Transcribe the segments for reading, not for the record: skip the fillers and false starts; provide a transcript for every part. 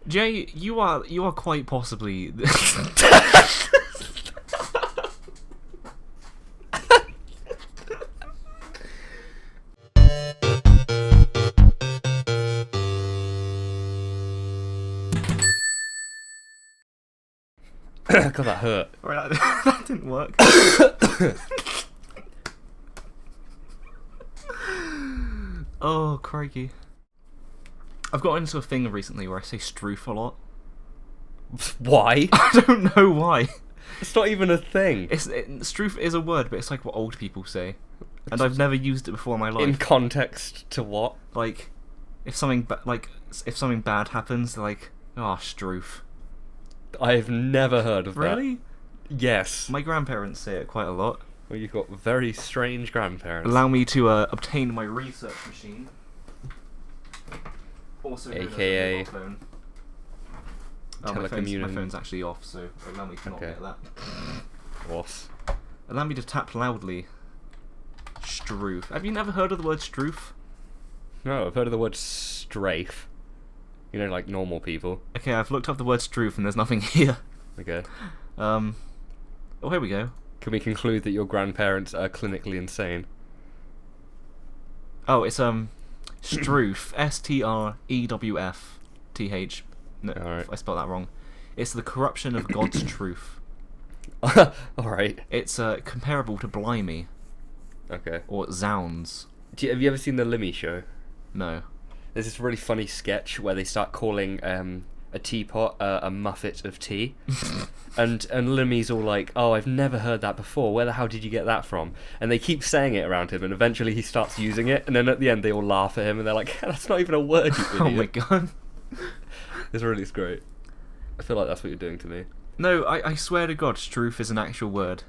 Jay, you are quite possibly. God, that hurt. Right, that didn't work. Oh, crikey. I've got into a thing recently where I say stroof a lot. Why? I don't know why. It's not even a thing. Stroof is a word, but it's like what old people say. And I've never used it before in my life. In context to what? Like, if something bad happens, they're like, oh, stroof. I've never heard of that. Really? Yes. My grandparents say it quite a lot. Well, you've got very strange grandparents. Allow me to obtain my research machine. Also known as AKA a mobile phone. Oh, my phone's actually off, so allow me to not get that. What? Allow me to tap loudly. Stroof. Have you never heard of the word stroof? No, I've heard of the word strafe. You know, like normal people. Okay, I've looked up the word stroof and there's nothing here. Okay. Oh, here we go. Can we conclude that your grandparents are clinically insane? Oh, it's stroof. S-T-R-E-W-F-T-H. No, Alright. I spelled that wrong. It's the corruption of God's truth. Alright. It's comparable to blimey. Okay. Or zounds. Have you ever seen the Limmy Show? No. There's this really funny sketch where they start calling a teapot a muffet of tea. and Limmy's all like, oh, I've never heard that before. Where the hell did you get that from? And they keep saying it around him, and eventually he starts using it, and then at the end they all laugh at him, and they're like, that's not even a word, you idiot. Oh my god. It's great. I feel like that's what you're doing to me. No, I swear to God, stroof is an actual word.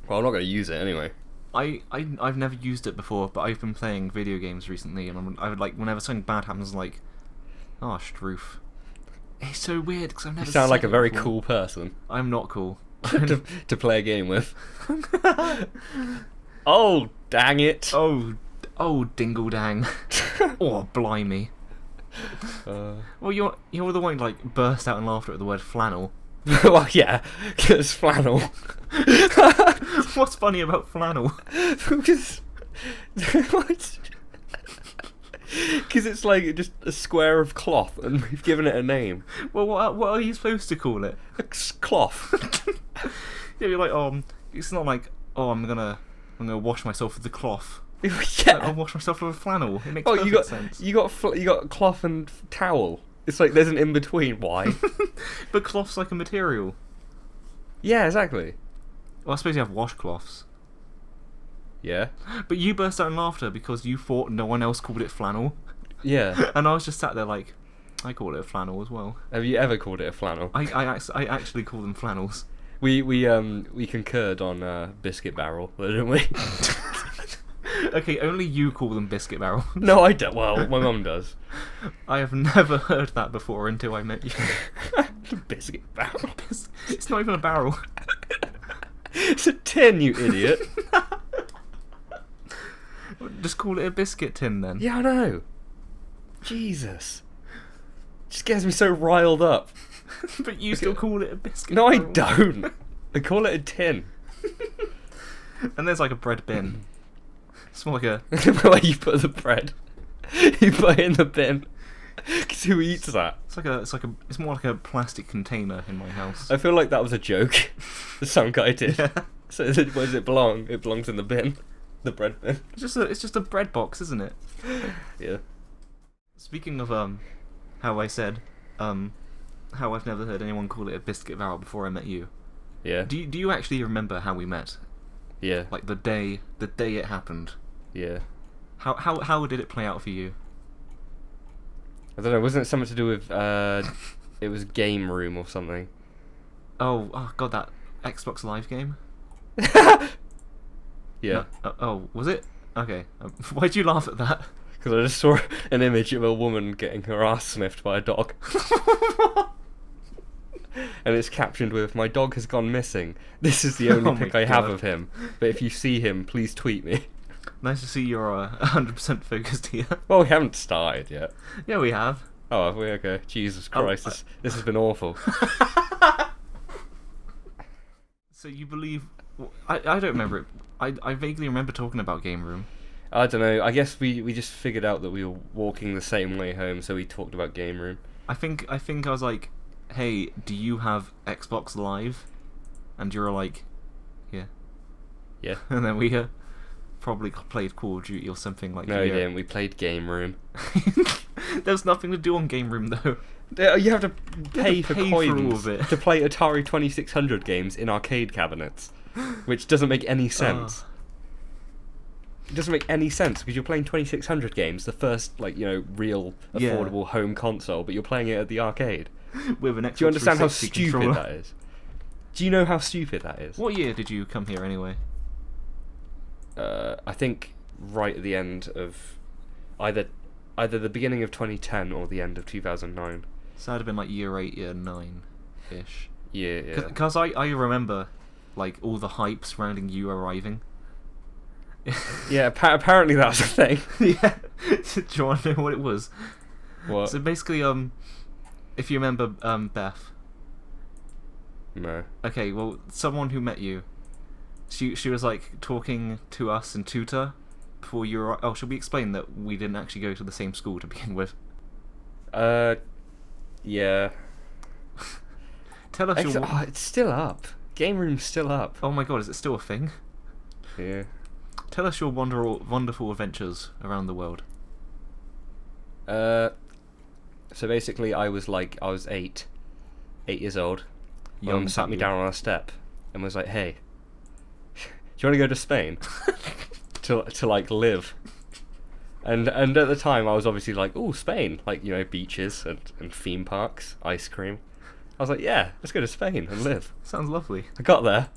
Well, I'm not going to use it anyway. I've never used it before, but I've been playing video games recently, and I would like, whenever something bad happens, like, oh, stroof. It's so weird because I've never. You sound like a very before. cool person. I'm not cool. to play a game with. Oh, dang it! Oh, dingle dang! Oh, blimey! Well, you're the one who, like, burst out in laughter at the word flannel. Well, yeah, because flannel. What's funny about flannel? Because it's like just a square of cloth, and we've given it a name. Well, what are you supposed to call it? Cloth. Yeah, you're like, it's not like, oh, I'm gonna wash myself with the cloth. Yeah. Like, I'll wash myself with a flannel. It makes perfect sense. You got cloth and towel. It's like there's an in between. Why? But cloth's like a material. Yeah, exactly. Well, I suppose you have washcloths. Yeah. But you burst out in laughter because you thought no one else called it flannel. Yeah. And I was just sat there like, I call it a flannel as well. Have you ever called it a flannel? I actually call them flannels. We concurred on biscuit barrel, didn't we? Okay, only you call them biscuit barrel. No, I don't. Well, my mum does. I have never heard that before until I met you. Biscuit barrel. It's not even a barrel. It's a tin, you idiot. Just call it a biscuit tin then. Yeah, I know. Jesus. Just gets me so riled up. But you still call it a biscuit No, I barrel. don't. I call it a tin. And there's like a bread bin. It's more like a... Where you put the bread. You put it in the bin. Because who eats that? It's more like a plastic container in my house. I feel like that was a joke. Some guy did. Yeah. So where does it belong? It belongs in the bin. The bread bin. It's just a bread box, isn't it? Yeah. Speaking of how I said how I've never heard anyone call it a biscuit barrel before I met you. Yeah. Do you actually remember how we met? Yeah. Like the day it happened. Yeah. How did it play out for you? I don't know, wasn't it something to do with it was Game Room or something? Oh god, that Xbox Live game? Yeah. No, was it? Okay. Why'd you laugh at that? Because I just saw an image of a woman getting her ass sniffed by a dog. And it's captioned with, "My dog has gone missing. This is the only pic I have of him. But if you see him, please tweet me." Nice to see you're 100% focused here. Well, we haven't started yet. Yeah, we have. Oh, have we? Okay. Jesus Christ, this has been awful. So you believe... I don't remember it. I vaguely remember talking about Game Room. I don't know. I guess we just figured out that we were walking the same way home, so we talked about Game Room. I think I was like, hey, do you have Xbox Live? And you were like, yeah. Yeah. And then we probably played Call of Duty or something like that. No, we didn't. We played Game Room. There's nothing to do on Game Room, though. You have to pay for coins all of it. to play Atari 2600 games in arcade cabinets, which doesn't make any sense. It doesn't make any sense because you're playing 2600 games, the first real affordable home console, but you're playing it at the arcade. With an Xbox Do you understand how 360 stupid controller. that is? Do you know how stupid that is? What year did you come here anyway? I think right at the end of either the beginning of 2010 or the end of 2009. So that'd have been like year 8, year 9-ish. Yeah. Because I remember like all the hype surrounding you arriving. Yeah, apparently that was a thing. Yeah. Do you want to know what it was? What? So basically, if you remember Beth. No. Okay, well, someone who met you, she was like talking to us and Tutor before you were... Oh, should we explain that we didn't actually go to the same school to begin with? Yeah. Tell us it's still up. Game Room's still up. Oh my god, is it still a thing? Yeah. Tell us your wonderful adventures around the world. So basically I was 8 years old. Mum sat me down on a step and was like, "Hey, do you want to go to Spain to live?" And at the time I was obviously like, "Oh, Spain, beaches and theme parks, ice cream." I was like, "Yeah, let's go to Spain and live." Sounds lovely. I got there.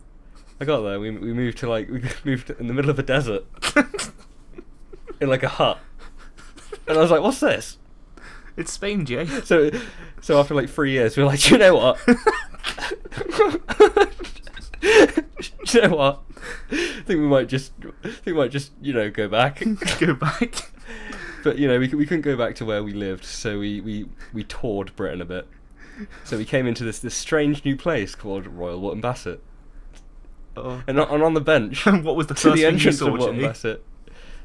We moved to we moved in the middle of a desert in a hut, and I was like, "What's this?" It's Spain, Jay. So after 3 years, we were like, "Do you know what? Do you know what? I think we might just go back." Go back. But we couldn't go back to where we lived, so we toured Britain a bit. So we came into this strange new place called Royal Wootton Bassett. Oh. And on the bench, What was the to first the thing you entrance saw, of Wootton Jay? Bassett,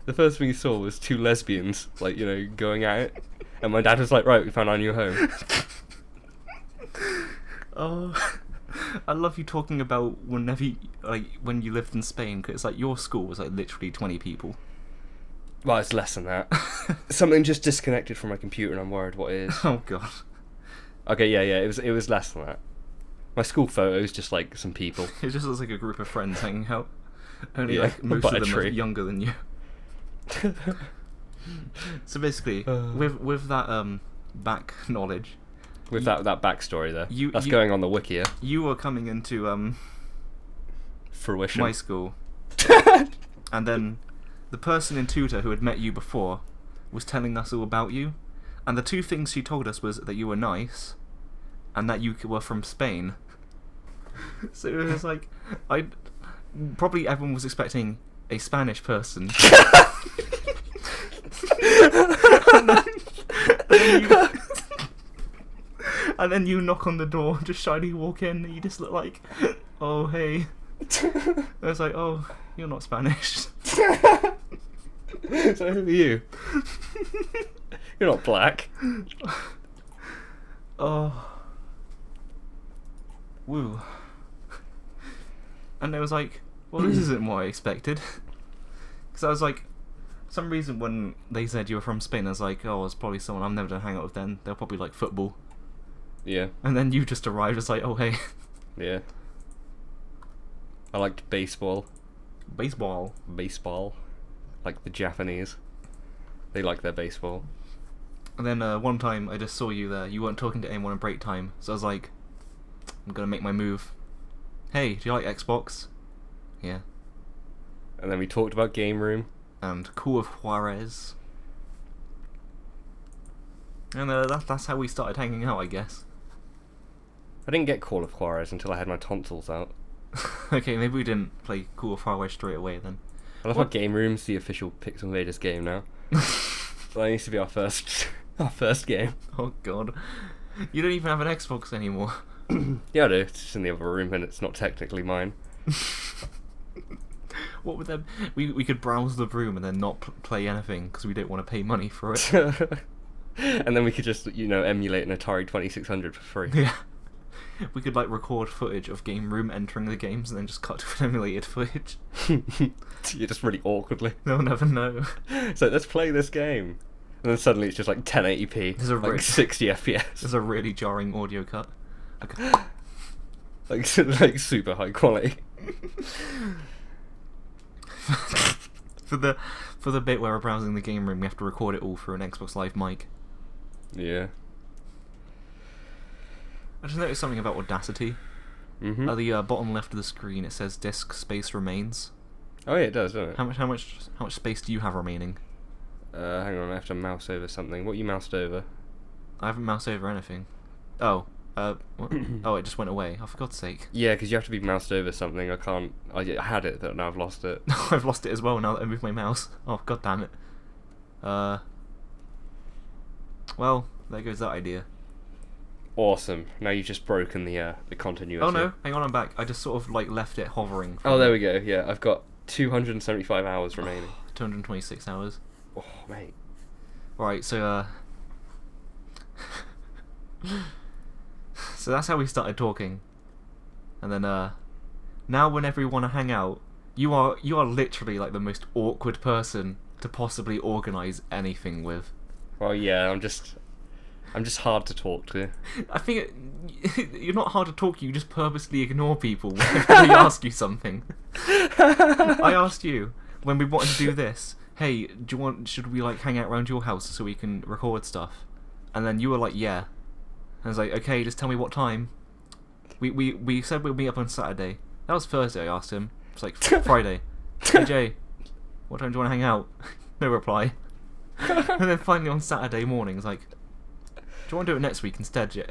the first thing you saw was two lesbians, going at it. And my dad was like, "Right, we found our new home." Oh, I love you talking about whenever when you lived in Spain, because your school was literally 20 people. Well, it's less than that. Something just disconnected from my computer, and I'm worried what it is. Oh god. Okay, yeah, it was less than that. My school photos just some people. It just looks like a group of friends hanging out. Only Yeah, most by of a them are tree. younger than you. So basically, with that back knowledge, With that backstory there, that's you- going on the wiki. you were coming into Fruition. my school, and then the person in Tutor who had met you before was telling us all about you, and the two things she told us was that you were nice, and that you were from Spain. So it was probably everyone was expecting a Spanish person. And then you knock on the door, just shyly walk in, and you just look like, "Oh, hey." I was like, "Oh, you're not Spanish." So who are you? You're not black. Oh. Woo. And it was like, well, this isn't what I expected. Because I was like, for some reason when they said you were from Spain, I was like, oh, it's probably someone I'm never going to hang out with then. They'll probably like football. Yeah. And then you just arrived, it's like, oh, hey. Yeah. I liked baseball. Baseball. Like the Japanese. They like their baseball. And then one time I just saw you there. You weren't talking to anyone in break time. So I was like, I'm going to make my move. Hey, do you like Xbox? Yeah. And then we talked about Game Room. And Call of Juarez. And that's how we started hanging out, I guess. I didn't get Call of Juarez until I had my tonsils out. Okay, maybe we didn't play Call of Juarez straight away then. I love how Game Room's the official Pixel Invaders game now. So that needs to be our first Our first game. Oh god. You don't even have an Xbox anymore. Yeah, I do. It's just in the other room and it's not technically mine. What would that... We could browse the room and then not play anything because we don't want to pay money for it. And then we could just, emulate an Atari 2600 for free. Yeah. We could, like, record footage of game room entering the games and then just cut to an emulated footage. You're just really awkwardly. They'll never know. So let's play this game. And then suddenly it's just like 1080p. There's a like 60 FPS. There's a really jarring audio cut. Okay. like super high quality. For the bit where we're browsing the game room, we have to record it all through an Xbox Live mic. Yeah. I just noticed something about Audacity. Mm-hmm. At the bottom left of the screen, it says disk space remains. Oh yeah, it does, doesn't it? How much space do you have remaining? Hang on, I have to mouse over something. What you moused over? I haven't moused over anything. Oh, what? Oh, it just went away. Oh, for God's sake. Yeah, because you have to be moused over something. I had it, but now I've lost it. I've lost it as well now that I moved my mouse. Oh, god damn it. Well, there goes that idea. Awesome. Now you've just broken the continuity. Oh no, hang on, I'm back. I just sort of like left it hovering. Oh, there we go. Yeah, I've got 275 hours remaining. 226 hours. Oh, mate. Right, so so that's how we started talking. And then now whenever we want to hang out, you are literally like the most awkward person to possibly organise anything with. Well, yeah, I'm just hard to talk to. I think you're not hard to talk to, you just purposely ignore people whenever they ask you something. I asked you, when we wanted to do this, hey, should we like hang out around your house so we can record stuff? And then you were like, yeah. And I was like, okay, just tell me what time. We said we'll meet up on Saturday. That was Thursday, I asked him. It's like, Friday. Hey Jay, what time do you want to hang out? No reply. And then finally on Saturday morning, it's like, do you want to do it next week instead, Jay?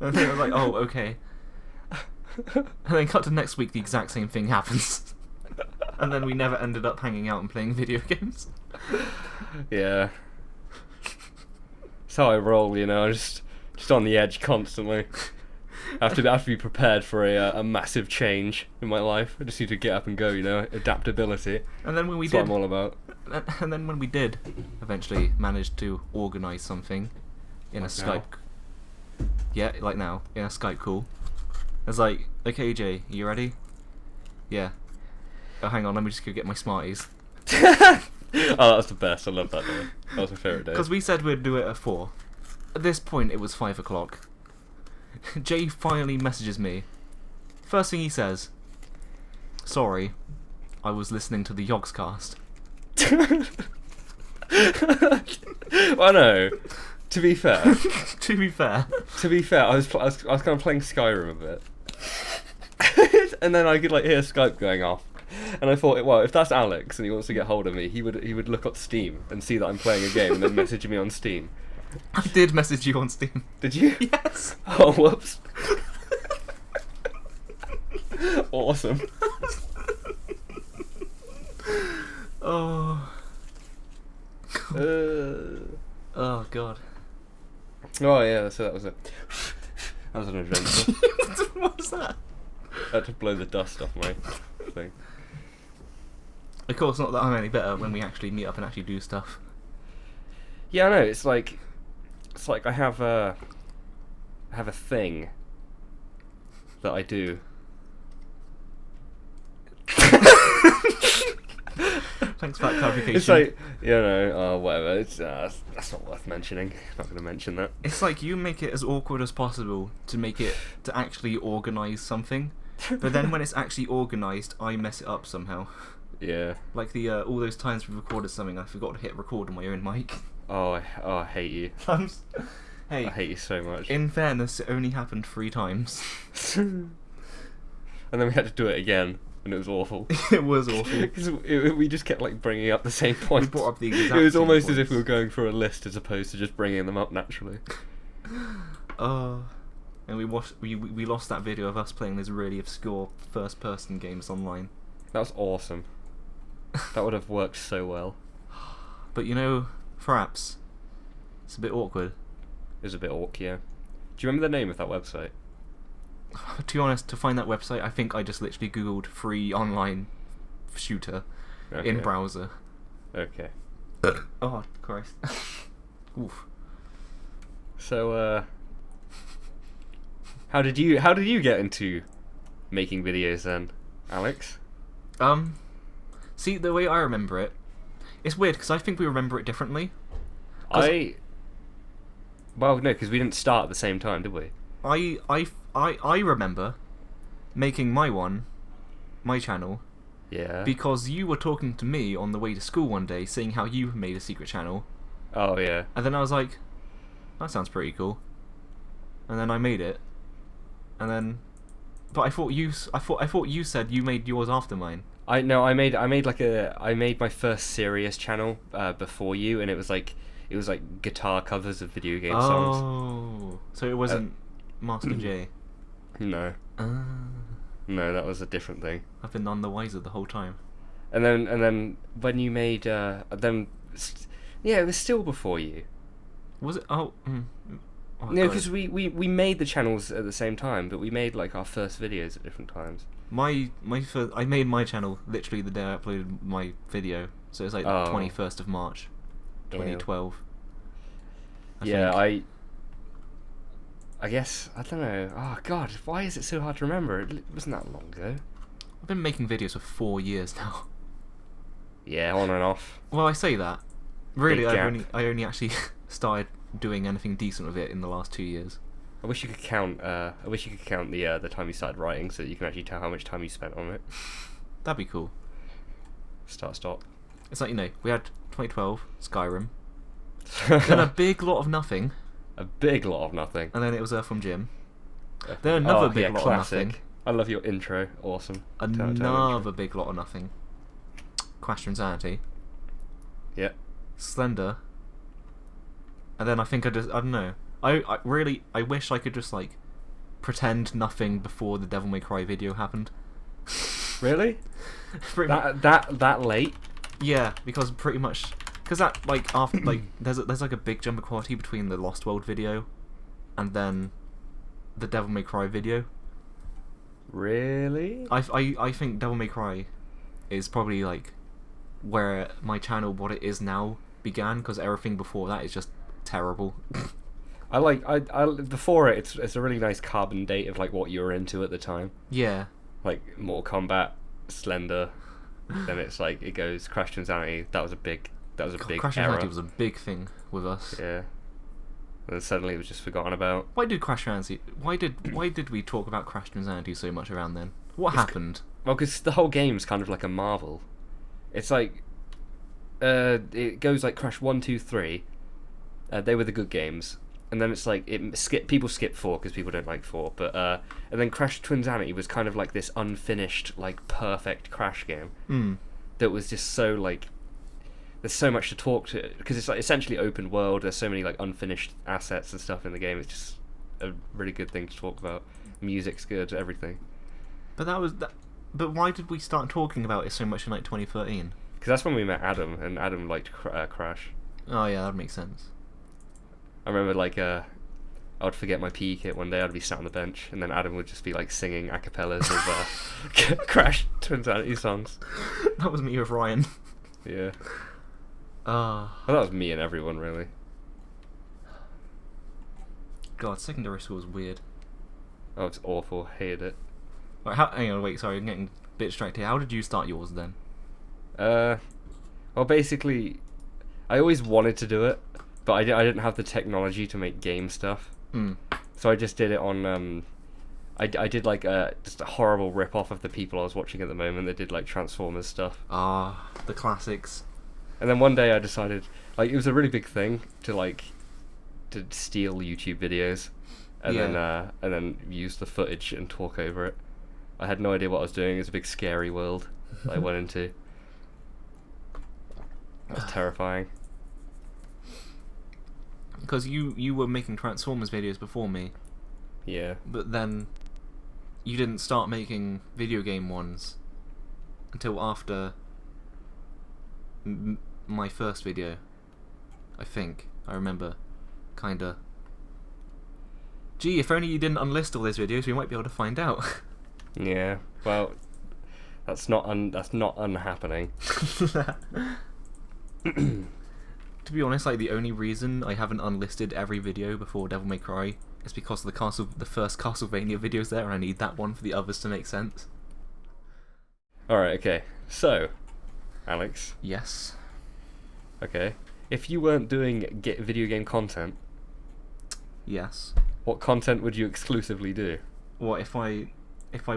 And then I was like, oh, okay. And then cut to next week, the exact same thing happens. And then we never ended up hanging out and playing video games. Yeah. That's how I roll, I'm just on the edge constantly. I have to be prepared for a massive change in my life. I just need to get up and go, adaptability. And then when we That's did, what I'm all about. And then when we did eventually manage to organise something in a Skype, yeah, like now, in a Skype call, I was like, okay Jay, you ready? Yeah. Oh, hang on, let me just go get my Smarties. Oh, that's the best. I love that day. That was my favourite day. Because we said we'd do it at 4. At this point, it was 5 o'clock. Jay finally messages me. First thing he says, sorry, I was listening to the Yogscast. Well, no. To be fair, To be fair, I was kind of playing Skyrim a bit, and then I could like hear Skype going off, and I thought, well, if that's Alex and he wants to get hold of me, he would look up Steam and see that I'm playing a game and then message me on Steam. I did message you on Steam. Did you? Yes. Oh, whoops. Awesome. Oh. Oh god. Oh yeah, so that was an adventure. What was that? I had to blow the dust off my thing. Of course, not that I'm any better when we actually meet up and actually do stuff. Yeah, I know. It's like I have a thing that I do. Thanks for that clarification. It's like, whatever. It's that's not worth mentioning. I'm not going to mention that. It's like you make it as awkward as possible to actually organise something, but then when it's actually organised, I mess it up somehow. Yeah. Like the all those times we recorded something, I forgot to hit record on my own mic. I hate you. Hey, I hate you so much. in fairness, it only happened 3 times. And then we had to do it again, and it was awful. It was awful. Because we just kept like bringing up the same points. We brought up the exact It was same almost as points. if we were going through a list as opposed to just bringing them up naturally. And we lost that video of us playing those really obscure first-person games online. That was awesome. That would have worked so well. But perhaps It's a bit awkward. It was a bit awkward, yeah. Do you remember the name of that website? To be honest, to find that website, I think I just literally googled free online shooter in browser. Okay. Oh, Christ. Oof. So, how did you get into making videos then, Alex? See, the way I remember it, it's weird because I think we remember it differently. Well, no, because we didn't start at the same time, did we? I remember making my channel, Yeah. because you were talking to me on the way to school one day, saying how you made a secret channel, Oh yeah. and then I was like, that sounds pretty cool, and then I made it, and then, but I thought you said you made yours after mine. I made my first serious channel before you, and it was like guitar covers of video game songs. Oh, so it wasn't Master J. No. No, that was a different thing. I've been none the wiser the whole time. And then when you made yeah, it was still before you. Was it? Oh, No, because we made the channels at the same time, but we made like our first videos at different times. My first, I made my channel literally the day I uploaded my video, so it's like the 21st of March, 2012. Yeah, I guess, I don't know. Oh god, why is it so hard to remember? It wasn't that long ago. I've been making videos for 4 years now. Yeah, on and off. Well, I say that. Really, Big I only actually started doing anything decent with it in the last 2 years. I wish you could count. I wish you could count the time you started writing, so that you can actually tell how much time you spent on it. That'd be cool. Stop. It's like, we had 2012 Skyrim, then a big lot of nothing. A big lot of nothing. And then it was Earthworm Jim. Then another big lot classic. of nothing. I love your intro. Awesome. Another big lot of nothing. Crash to Insanity. Yeah. Slender. And then I think I don't know. I really wish I could just like pretend nothing before the Devil May Cry video happened. Really? that late? Yeah, because pretty much that like after like there's like a big jump of quality between the Lost World video and then the Devil May Cry video. Really? I think Devil May Cry is probably like where my channel, what it is now, began, because everything before that is just terrible. I before it's a really nice carbon date of like what you were into at the time. Yeah. Like Mortal Kombat, Slender, then it's like it goes Crash to Insanity. That was a big big Crash to era. Insanity was a big thing with us. Yeah. And then suddenly it was just forgotten about. Why did why did we talk about Crash to Insanity so much around then? What happened? Well, because the whole game's kind of like a marvel. It's like it goes like Crash 1, 2, 3. They were the good games. And then it's like people skip 4 because people don't like 4, but and then Crash to Insanity was kind of like this unfinished, like perfect Crash game that was just so like there's so much to talk to, because it's like essentially open world. There's so many like unfinished assets and stuff in the game. It's just a really good thing to talk about. Music's good, everything. But But why did we start talking about it so much in like 2013? Because that's when we met Adam, and Adam liked Crash. Oh yeah, that makes sense. I remember like I would forget my PE kit one day. I'd be sat on the bench, and then Adam would just be like singing a cappellas of Crash to Insanity songs. That was me with Ryan. Yeah. Well, that was me and everyone really. God, secondary school was weird. Oh, it's awful. Hated it. Right, hang on, wait, sorry, I'm getting a bit distracted here. How did you start yours then? Well, basically, I always wanted to do it, but I didn't have the technology to make game stuff. So I just did it on I did like just a horrible rip off of the people I was watching at the moment that did like Transformers stuff. The classics. And then one day I decided, like, it was a really big thing to steal YouTube videos and then use the footage and talk over it. I had no idea what I was doing. It was a big scary world that I went into. It was terrifying. Because you were making Transformers videos before me. Yeah. But then you didn't start making video game ones until after my first video, I think. I remember. Kinda. Gee, if only you didn't unlist all those videos, we might be able to find out. Yeah, well, that's not unhappening. To be honest, like the only reason I haven't unlisted every video before Devil May Cry is because the first Castlevania video's there, and I need that one for the others to make sense. Alright, okay. So, Alex. Yes. Okay. If you weren't doing video game content, Yes. what content would you exclusively do? What if I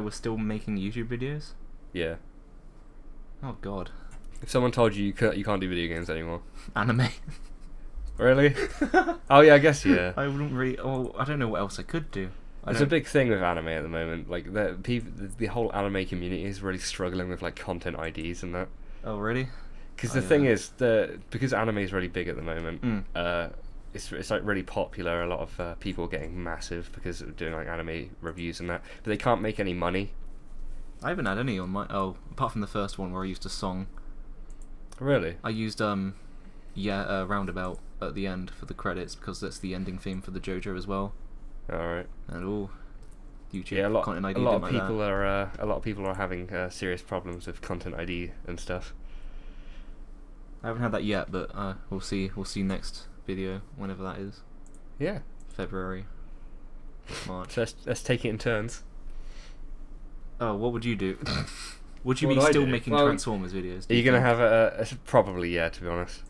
was still making YouTube videos? Yeah. Oh God. If someone told you you can't do video games anymore. Anime. Really? Oh yeah, I guess yeah. I wouldn't really. Oh, I don't know what else I could do. It's a big thing with anime at the moment. Like the whole anime community is really struggling with like content IDs and that. Oh really? Because the thing is, because anime is really big at the moment. It's like really popular. A lot of people are getting massive because of doing like anime reviews and that. But they can't make any money. I haven't had any on my. Oh, apart from the first one where I used a song. Really? I used Roundabout at the end for the credits because that's the ending theme for the JoJo as well. Alright. And YouTube yeah, content ID. A lot of people are having serious problems with content ID and stuff. I haven't had that yet, but we'll see. We'll see next video whenever that is. Yeah. February. March. So let's take it in turns. Oh, what would you do? Would you What be do I still do? making Well, Transformers videos? Are you gonna have a probably yeah? To be honest.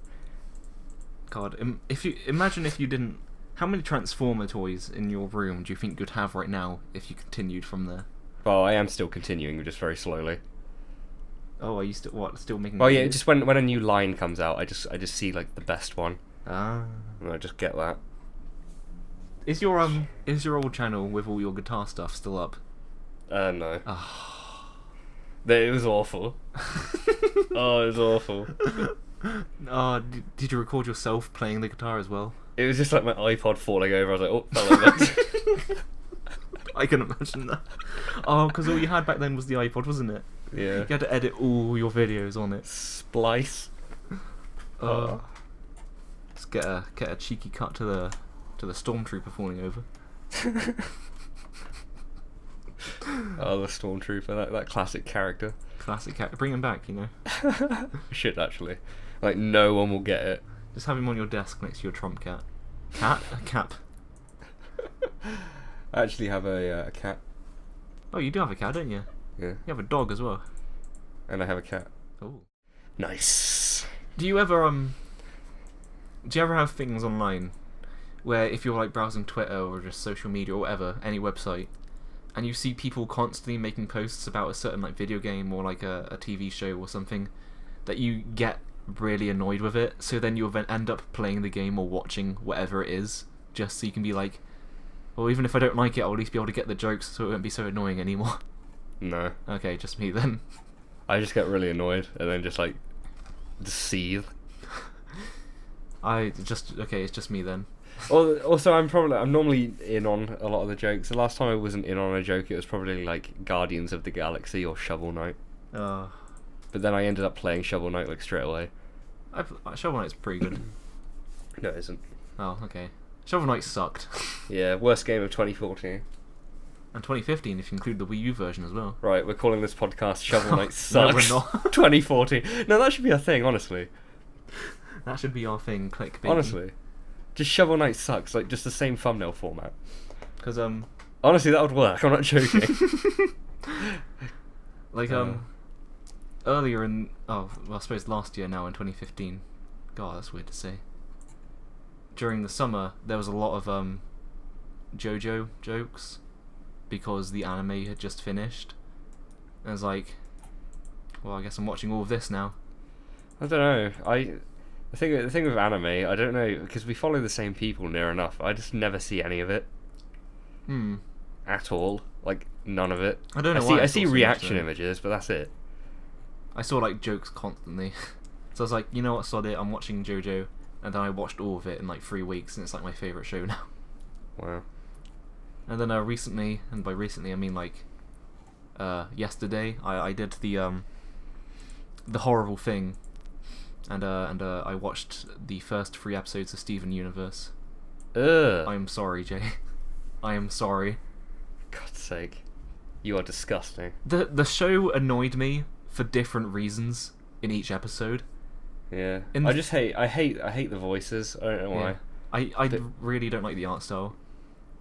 God, if you imagine if you didn't, how many Transformer toys in your room do you think you'd have right now if you continued from there? Well, I am still continuing, just very slowly. Oh, are you still making? Well, yeah, videos? just when a new line comes out, I just see like the best one, Ah. and I just get that. Is your old channel with all your guitar stuff still up? No. Ah. It was awful. Oh, it was awful. Oh, did you record yourself playing the guitar as well? It was just like my iPod falling over. I was like, oh, fell over. I can imagine that. Oh, because all you had back then was the iPod, wasn't it? Yeah. You had to edit all your videos on it. Splice. Just get a cheeky cut to the stormtrooper falling over. Oh, the Stormtrooper, that classic character. Classic character. Bring him back, you know. Should actually. Like, no one will get it. Just have him on your desk next to your Trump cat. Cat? A cap. I actually have a cat. Oh, you do have a cat, don't you? Yeah. You have a dog as well. And I have a cat. Oh. Nice. Do you ever have things online where if you're like browsing Twitter or just social media or whatever, any website, and you see people constantly making posts about a certain like video game or like a TV show or something, that you get really annoyed with it, so then you'll end up playing the game or watching whatever it is, just so you can be like, well, even if I don't like it, I'll at least be able to get the jokes so it won't be so annoying anymore. No. Okay, just me then. I just get really annoyed and then just like seethe. It's just me then. Also, I'm normally in on a lot of the jokes. The last time I wasn't in on a joke, it was probably like Guardians of the Galaxy or Shovel Knight. But then I ended up playing Shovel Knight like straight away. Shovel Knight's pretty good. No, it isn't. Oh, okay. Shovel Knight sucked. Yeah, worst game of 2014. And 2015, if you include the Wii U version as well. Right, we're calling this podcast Shovel Knight No, Sucks. we're not. 2014. No, that should be our thing, honestly. That should be our thing, clickbait. Honestly. Just Shovel Knight Sucks, like just the same thumbnail format. Because, honestly, that would work, I'm not joking. earlier in, I suppose last year now in 2015. God, that's weird to say. During the summer, there was a lot of, JoJo jokes, because the anime had just finished. And I was like, well, I guess I'm watching all of this now. I don't know. The thing with anime, I don't know, because we follow the same people near enough. I just never see any of it. At all. Like, none of it. I don't know why I see so reaction much, images, but that's it. I saw, like, jokes constantly. So I was like, you know what, sod it, I'm watching JoJo. And then I watched all of it in, like, 3 weeks, and it's, like, my favourite show now. Wow. And then recently, and by recently I mean, like, yesterday, I did the horrible thing. And I watched the first 3 episodes of Steven Universe. Ugh. I am sorry, Jay. I am sorry. God's sake. You are disgusting. The show annoyed me for different reasons in each episode. Yeah. In I the- just hate the voices. I don't know why. I really don't like the art style.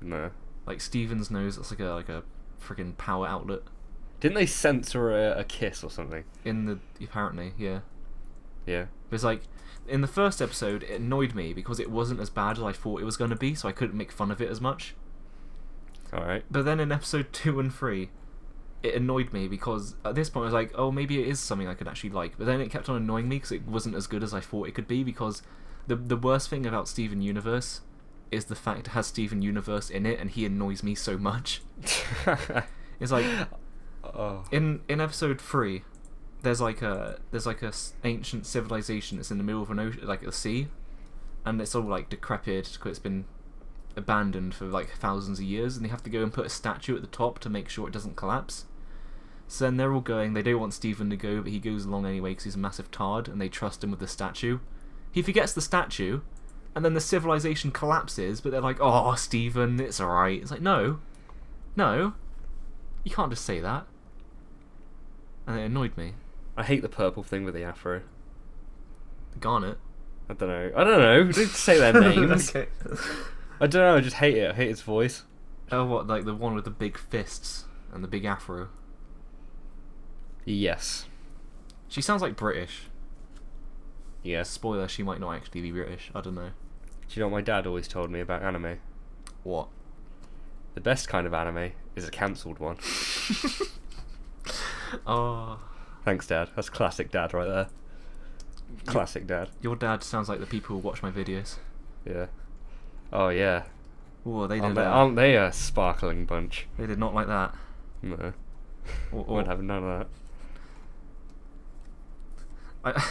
No. Like Steven's nose, that's like a freaking power outlet. Didn't they censor a kiss or something? Apparently, yeah. Yeah. It's like in the first episode, it annoyed me because it wasn't as bad as I thought it was going to be, so I couldn't make fun of it as much. Alright. But then in episode 2 and 3, it annoyed me because at this point I was like, oh, maybe it is something I could actually like. But then it kept on annoying me because it wasn't as good as I thought it could be, because the worst thing about Steven Universe is the fact it has Steven Universe in it, and he annoys me so much. It's like in episode 3, there's like a ancient civilization that's in the middle of an ocean, like a sea, and it's all like decrepit because it's been abandoned for like thousands of years, and they have to go and put a statue at the top to make sure it doesn't collapse. So then they're all going, they don't want Steven to go, but he goes along anyway because he's a massive tard, and they trust him with the statue. He forgets the statue, and then the civilization collapses, but they're like, oh, Steven, it's alright. It's like, no, you can't just say that. And it annoyed me. I hate the purple thing with the afro. Garnet. I don't know. Don't say their names. Okay. I don't know. I just hate it. I hate its voice. Oh, what, like the one with the big fists and the big afro? Yes. She sounds like British. Yes. Spoiler, she might not actually be British. I don't know. Do you know what my dad always told me about anime? What? The best kind of anime is a cancelled one. Oh. Thanks, Dad. That's classic Dad right there. Classic Dad. Your dad sounds like the people who watch my videos. Yeah. Oh yeah. Oh, they Aren't they a sparkling bunch? They did not like that. No. Or, Won't have none of that.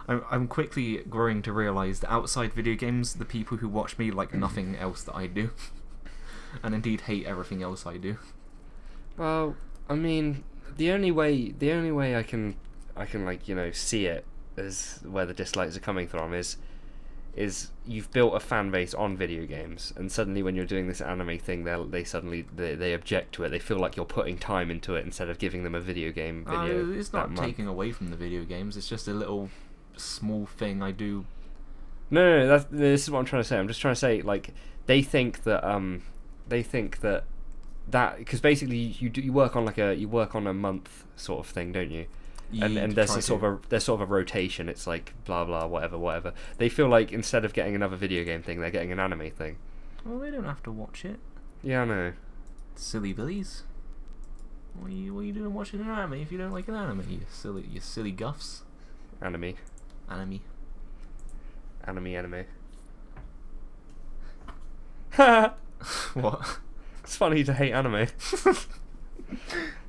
I'm quickly growing to realise that outside video games, the people who watch me like nothing else that I do, and indeed hate everything else I do. Well, I mean, the only way I can like, you know, see it as where the dislikes are coming from is you've built a fan base on video games, and suddenly when you're doing this anime thing, they object to it. They feel like you're putting time into it instead of giving them a video game video. It's not taking away from the video games. It's just a little small thing I do. No, this is what I'm trying to say. I'm just trying to say, like, they think that because basically you work on a month sort of thing, don't you? And there's sort of a rotation. It's like blah blah whatever. They feel like instead of getting another video game thing, they're getting an anime thing. Well, they don't have to watch it. Yeah, I know. Silly billies. What are you doing watching an anime if you don't like an anime? You silly guffs. Anime. What? It's funny to hate anime.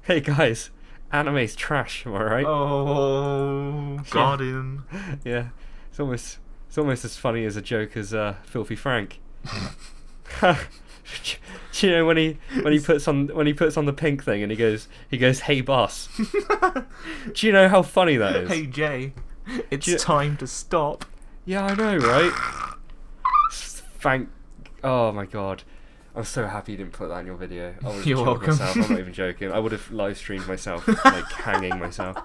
Hey guys, anime's trash, am I right? Oh, got him. Yeah, it's almost as funny as a joke as Filthy Frank. Do you know when he puts on the pink thing and he goes, "Hey boss." Do you know how funny that is? Hey Jay, it's time to stop. Yeah, I know, right? Oh my god. I'm so happy you didn't put that in your video. I would have You're welcome. myself. I'm not even joking. I would have live streamed myself, like hanging myself.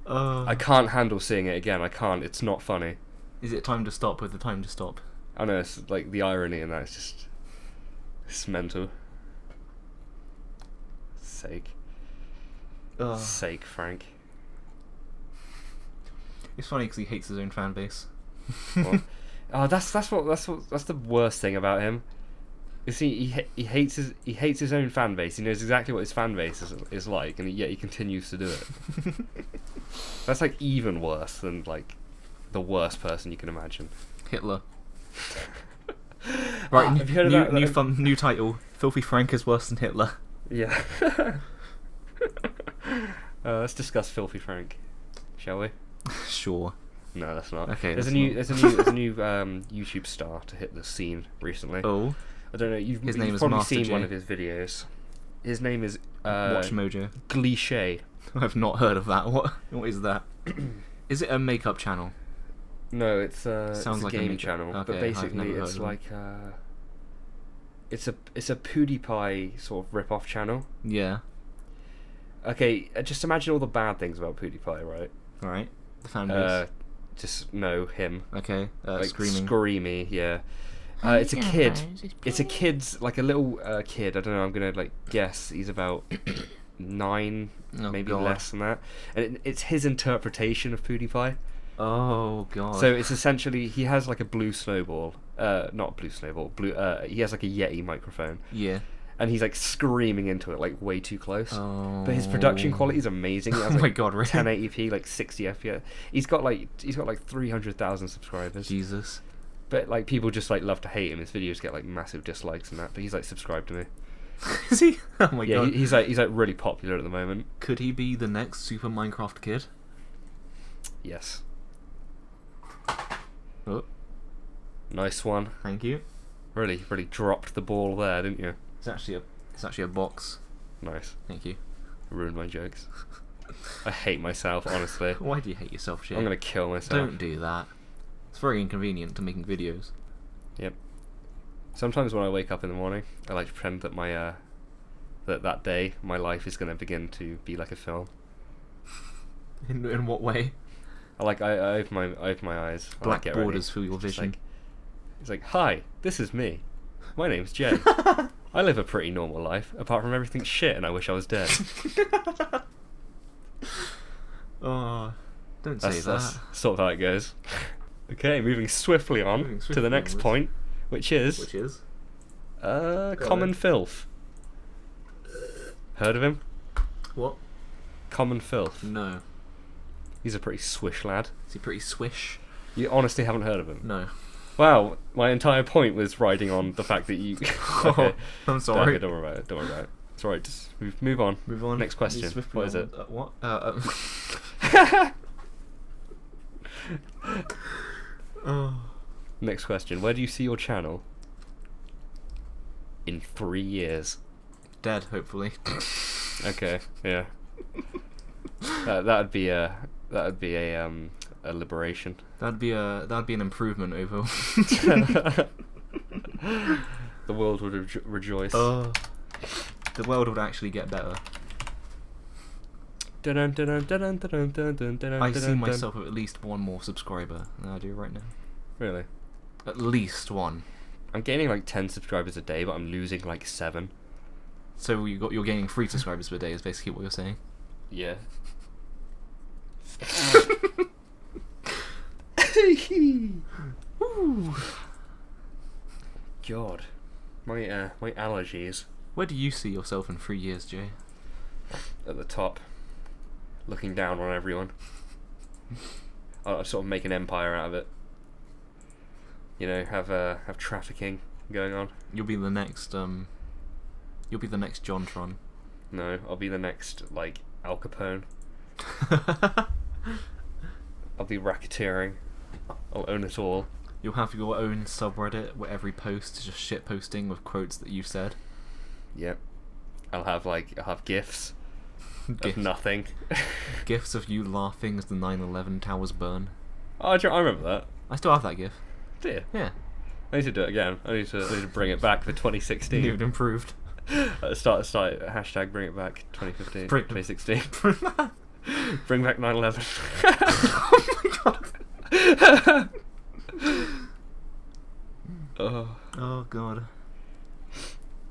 I can't handle seeing it again. I can't. It's not funny. Is it time to stop with the time to stop? I know, it's like the irony in that is just... It's mental. Sake, Frank. It's funny because he hates his own fan base. What? Oh, that's the worst thing about him. You see, he hates his own fan base. He knows exactly what his fan base is like, and yet he continues to do it. That's like even worse than like the worst person you can imagine. Hitler. Right, have you heard of that? New title. Filthy Frank is worse than Hitler. Yeah. Let's discuss Filthy Frank, shall we? Sure. No, that's not. Okay. There's a new YouTube star to hit the scene recently. Oh. I don't know. You've probably seen one of his videos. His name is Watch Mojo. Glichet. I've not heard of that. What is that? Is it a makeup channel? No, it's Sounds it's a like a gaming media- channel, okay, but I've basically never heard it's of it. like it's a PewDiePie sort of rip-off channel. Yeah. Okay, just imagine all the bad things about PewDiePie, right? All right. The fan base. Just no him. Okay. Like Screaming. Screamy, yeah. It's a kid. It's a kid's like a little kid. I don't know. I'm gonna like guess he's about 9, Oh, maybe God. less than that. And it's his interpretation of PewDiePie. Oh god. So it's essentially he has like a blue snowball. Not blue snowball. Blue. He has like a Yeti microphone, yeah. and he's like screaming into it like way too close. Oh. But his production quality is amazing. He has, Oh my like, god, really? 1080p, like 60 FPS. He's got like 300,000 subscribers. Jesus. But like people just like love to hate him. His videos get like massive dislikes and that. But he's like subscribed to me. Is he? Oh my Yeah, god. he's like really popular at the moment. Could he be the next Super Minecraft kid? Yes. Oh, Nice one. thank you. Really dropped the ball there, didn't you? It's actually a box. Nice. Thank you. Ruined my jokes. I hate myself, honestly. Why do you hate yourself, Jay? I'm gonna kill myself. Don't do that. It's very inconvenient to making videos. Yep. Sometimes when I wake up in the morning, I like to pretend that my that day my life is gonna begin to be like a film. In what way? I open my eyes. I Black get borders ready. fill your Just vision. It's like, hi, this is me. My name's Jay. I live a pretty normal life, apart from everything's shit, and I wish I was dead. Oh, don't say that. That's sort of how it goes. Okay, moving swiftly on Moving to swiftly the next onwards. point, which is Which is? common on. filth. Heard of him? What? Common filth. No. He's a pretty swish lad. Is he pretty swish? You honestly haven't heard of him? No. Wow, my entire point was riding on the fact that you. Okay. I'm sorry. Okay, don't worry about it. Don't worry about it. It's alright. Just move on. Move on. Next question. Move swiftly What is on. it? What? Oh. Next question. Where do you see your channel in 3 years? Dead, hopefully. Okay. Yeah. That'd be a liberation. That'd be an improvement over. The world would rejoice. The world would actually get better. I see myself with at least one more subscriber than I do right now. Really? At least one. I'm gaining like 10 subscribers a day, but I'm losing like 7. So you're gaining 3 subscribers per day is basically what you're saying. Yeah. God, my allergies Where do you see yourself in 3 years, Jay? at the top, looking down on everyone. I'll sort of make an empire out of it. You know, have trafficking going on. You'll be the next John Tron. No, I'll be the next like Al Capone. I'll be racketeering. I'll own it all. You'll have your own subreddit where every post is just shit posting with quotes that you've said. Yep. I'll have gifs of Gifs. nothing. Gifs of you laughing as the 9/11 towers burn. Oh, I remember that. I still have that gif. Do you? Yeah. I need to do it again. I need to bring it back for 2016. You've improved. Start hashtag bring it back 2015 Bring- 2016. Bring back 9/11. Oh. Oh god.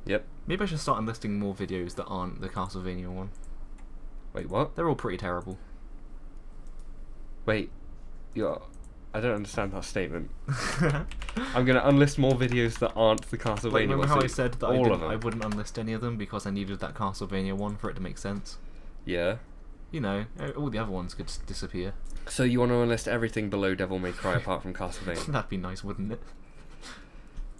Yep. Maybe I should start enlisting more videos that aren't the Castlevania one. Wait, what? They're all pretty terrible. Wait. I don't understand that statement. I'm gonna unlist more videos that aren't the Castlevania Like, remember ones. how so I said that all of them. I wouldn't unlist any of them because I needed that Castlevania one for it to make sense? Yeah. You know, all the other ones could just disappear. So you want to enlist everything below Devil May Cry apart from Castlevania? That'd be nice, wouldn't it?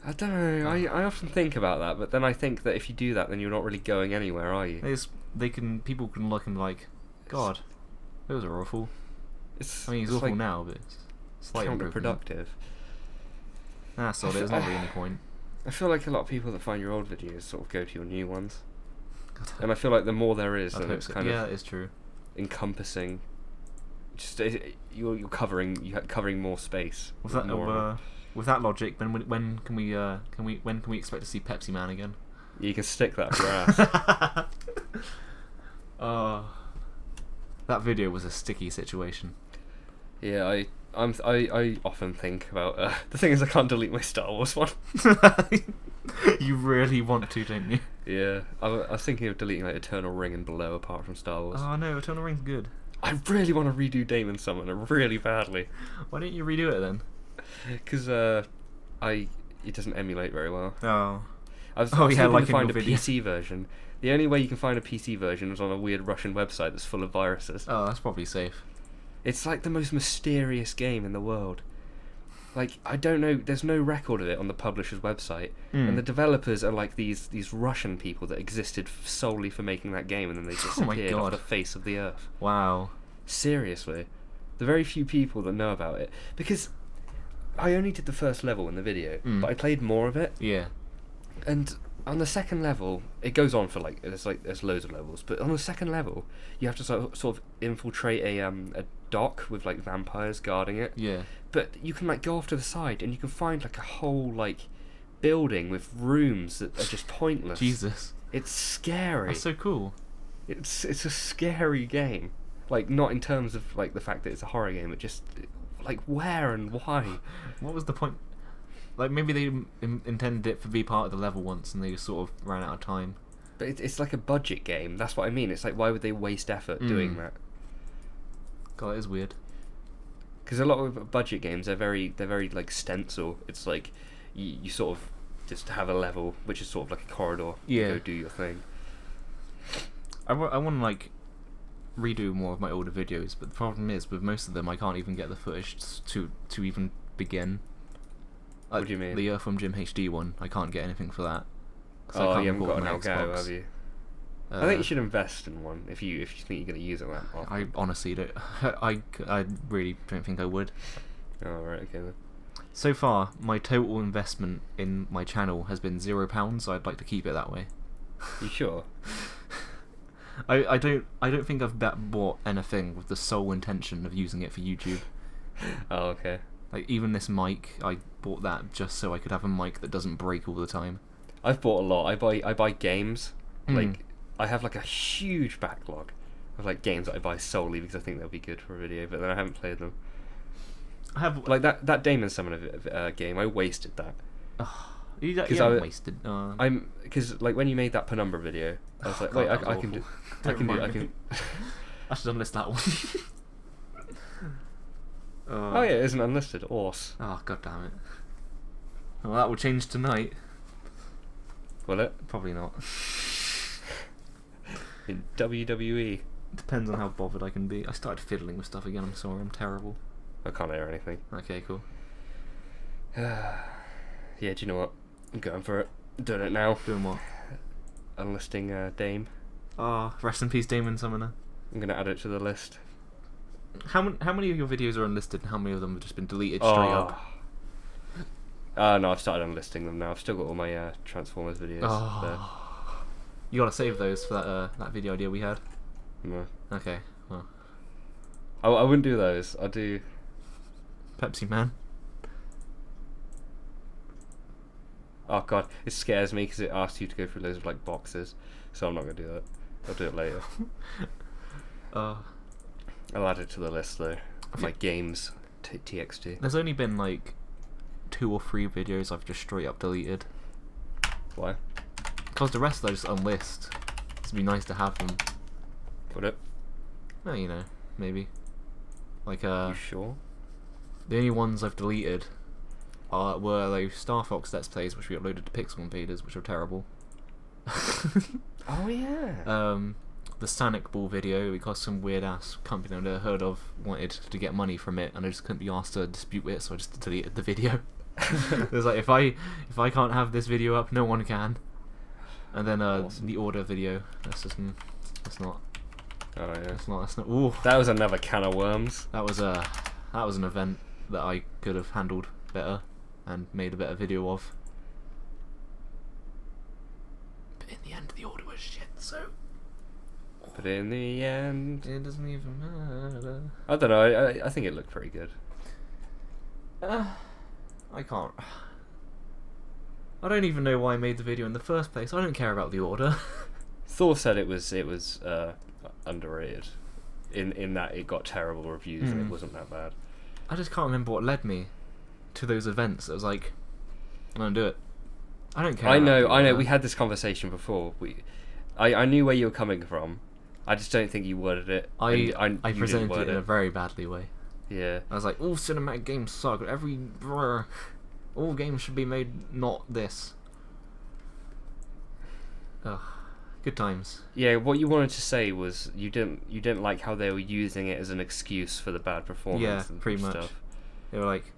I don't know. I often think about that, but then I think that if you do that, then you're not really going anywhere, are you? People can look and like, God, those are awful. It's, I mean, it's it's awful like now, but it's slightly improvement. counterproductive. So there's not really any point. I feel like a lot of people that find your old videos sort of go to your new ones, God, and I feel like the more there is, I'd then hope it's so. kind Yeah, of it's true. encompassing just you're covering more space. With that logic, then when can we expect to see Pepsi Man again? You can stick that up your ass. That video was a sticky situation. Yeah, I often think about the thing is I can't delete my Star Wars one. You really want to, don't you? Yeah, I was thinking of deleting like Eternal Ring and Below apart from Star Wars. Oh no, Eternal Ring's good. I really want to redo Damon Summoner really badly. Why don't you redo it then? Because it doesn't emulate very well. Oh. I was like to in find your a video. PC version. The only way you can find a PC version was on a weird Russian website that's full of viruses. Oh, that's probably safe. It's like the most mysterious game in the world. Like, I don't know, there's no record of it on the publisher's website, and the developers are like these Russian people that existed solely for making that game, and then they disappeared off the face of the earth. Wow. Seriously. The very few people that know about it, because I only did the first level in the video, but I played more of it, Yeah. and on the second level, it goes on for there's loads of levels, but on the second level, you have to sort of infiltrate a dock with like vampires guarding it. Yeah. But you can like go off to the side and you can find like a whole like building with rooms that are just pointless. Jesus. It's scary. That's so cool. It's a scary game. Like, not in terms of like the fact that it's a horror game, but just like where and why. What was the point? Like, maybe they intended it to be part of the level once and they just sort of ran out of time. But it's like a budget game. That's what I mean. It's like, why would they waste effort doing that? God, it is weird. Because a lot of budget games, they're very like stencil. It's like you sort of just have a level which is sort of like a corridor. Yeah. You go do your thing. I want to like redo more of my older videos, but the problem is with most of them I can't even get the footage to even begin. What do you mean? The Earthworm Jim HD one, I can't get anything for that. Oh, you haven't record got an on my Elgato, Xbox. have you? I think you should invest in one if you think you're going to use it that often. I honestly don't. I really don't think I would. Oh, right, okay then. So far, my total investment in my channel has been £0, so I'd like to keep it that way. You sure? I don't think I've bought anything with the sole intention of using it for YouTube. Oh, okay. Like, even this mic, I bought that just so I could have a mic that doesn't break all the time. I've bought a lot. I buy games. Like, I have like a huge backlog of like games that I buy solely because I think they'll be good for a video, but then I haven't played them. I have Like that Damon Summoner game. I wasted that. You wasted. Because like when you made that Penumbra video, I was like, God, wait, that was I can awful. I can. I should unlist that one. Oh yeah, it isn't unlisted. Awesome. Oh, god damn it. Well, that will change tonight. Will it? Probably not. In WWE. Depends on how bothered I can be. I started fiddling with stuff again. I'm sorry. I'm terrible. I can't hear anything. Okay, cool. Yeah, do you know what? I'm going for it. I'm doing it now. Doing what? Unlisting Dame. Rest in peace, Damon Summoner. I'm gonna add it to the list. How many of your videos are unlisted and how many of them have just been deleted straight up? No, I've started unlisting them now. I've still got all my Transformers videos there. You gotta save those for that video idea we had. No. Okay, well. I wouldn't do those. I'd do... Pepsi Man. Oh god, it scares me because it asks you to go through loads of like boxes, so I'm not gonna do that. I'll do it later. I'll add it to the list though. My games TXT. There's only been like 2 or 3 videos I've just straight up deleted. Why? Because the rest I just unlist. It'd be nice to have them. Would it? No, you know, maybe. Like You sure? the only ones I've deleted were those Star Fox Let's Plays, which we uploaded to Pixel Invaders, which are terrible. Oh yeah. The Sonic Ball video, because some weird ass company I've never heard of wanted to get money from it, and I just couldn't be asked to dispute it, so I just deleted the video. It was like, if I can't have this video up, no one can. And then Awesome. the order video, that's not. Oh yeah. That's not. Ooh, That was another can of worms. that was an event that I could have handled better and made a better video of. But in the end, the order was shit. So But in the end, it doesn't even matter. I don't know. I think it looked pretty good. I can't. I don't even know why I made the video in the first place. I don't care about the order. Thor said it was underrated, in that it got terrible reviews and it wasn't that bad. I just can't remember what led me to those events. It was like, I'm gonna do it. I don't care. I know. We had this conversation before. I knew where you were coming from. I just don't think you worded it. I you presented didn't word it in a very badly way. Yeah. I was like, all cinematic games suck. All games should be made not this. Ugh. Good times. Yeah, what you wanted to say was you didn't like how they were using it as an excuse for the bad performance. Yeah, and pretty stuff. much. They were like,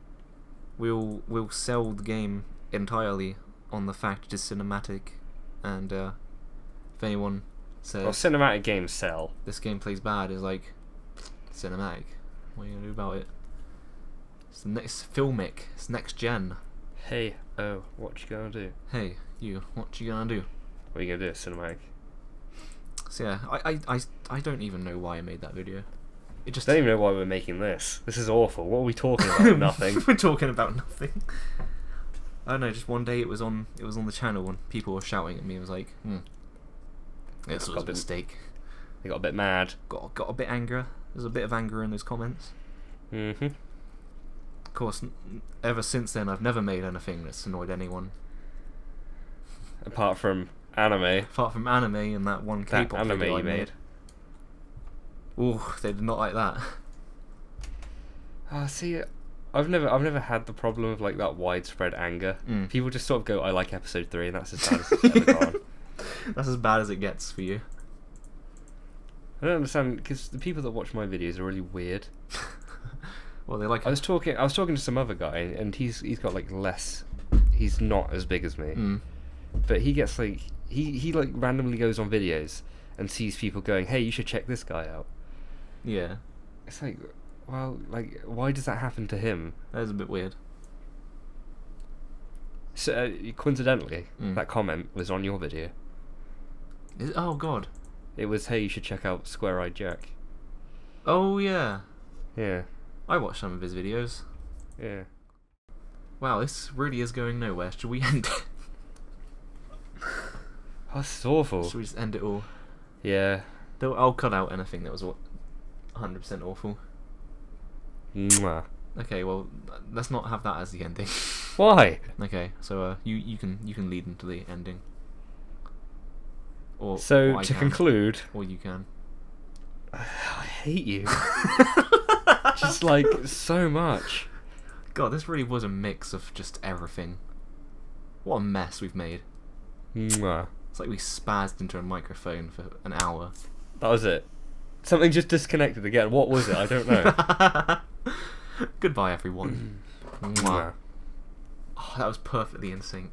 we'll sell the game entirely on the fact it is cinematic, and if anyone says cinematic games sell. This gameplay's bad, is like, cinematic. What are you gonna do about it? It's the next filmic. It's next gen. Hey, what you gonna do? Hey, you, what you gonna do? What are you gonna do? Cinematic. So yeah, I don't even know why I made that video. It just I don't even know why we're making this. This is awful. What are we talking about? Nothing. We're talking about nothing. I don't know. Just one day it was on the channel and people were shouting at me. It was like, this was a mistake. They got a bit mad. Got a bit anger. There's a bit of anger in those comments. Mhm. Of course, ever since then I've never made anything that's annoyed anyone. Apart from anime. Apart from anime and that one K-pop anime video I you made. Ooh, they did not like that. See, I've never had the problem of like that widespread anger. People just sort of go, "I like episode 3," and that's as bad as it's ever gone. That's as bad as it gets for you. I don't understand because the people that watch my videos are really weird. Well, they like. I was talking to some other guy, and he's got like less. He's not as big as me, but he gets like he like randomly goes on videos and sees people going, "Hey, you should check this guy out." Yeah. It's like, well, like, why does that happen to him? That is a bit weird. So, coincidentally, that comment was on your video. Oh god. It was, "Hey, you should check out Square Eyed Jack." Oh yeah. Yeah. I watched some of his videos. Yeah. Wow, this really is going nowhere. Should we end it? Oh, this is awful. Should we just end it all? Yeah. I'll cut out anything that was 100% awful. Mwah. Okay, well, let's not have that as the ending. Why? Okay, so you can lead into the ending. Or So, I to can. conclude... Or you can. I hate you. Just, like, so much. God, this really was a mix of just everything. What a mess we've made. Mwah. It's like we spazzed into a microphone for an hour. That was it. Something just disconnected again. What was it? I don't know. Goodbye, everyone. Mwah. Mwah. Oh, that was perfectly in sync.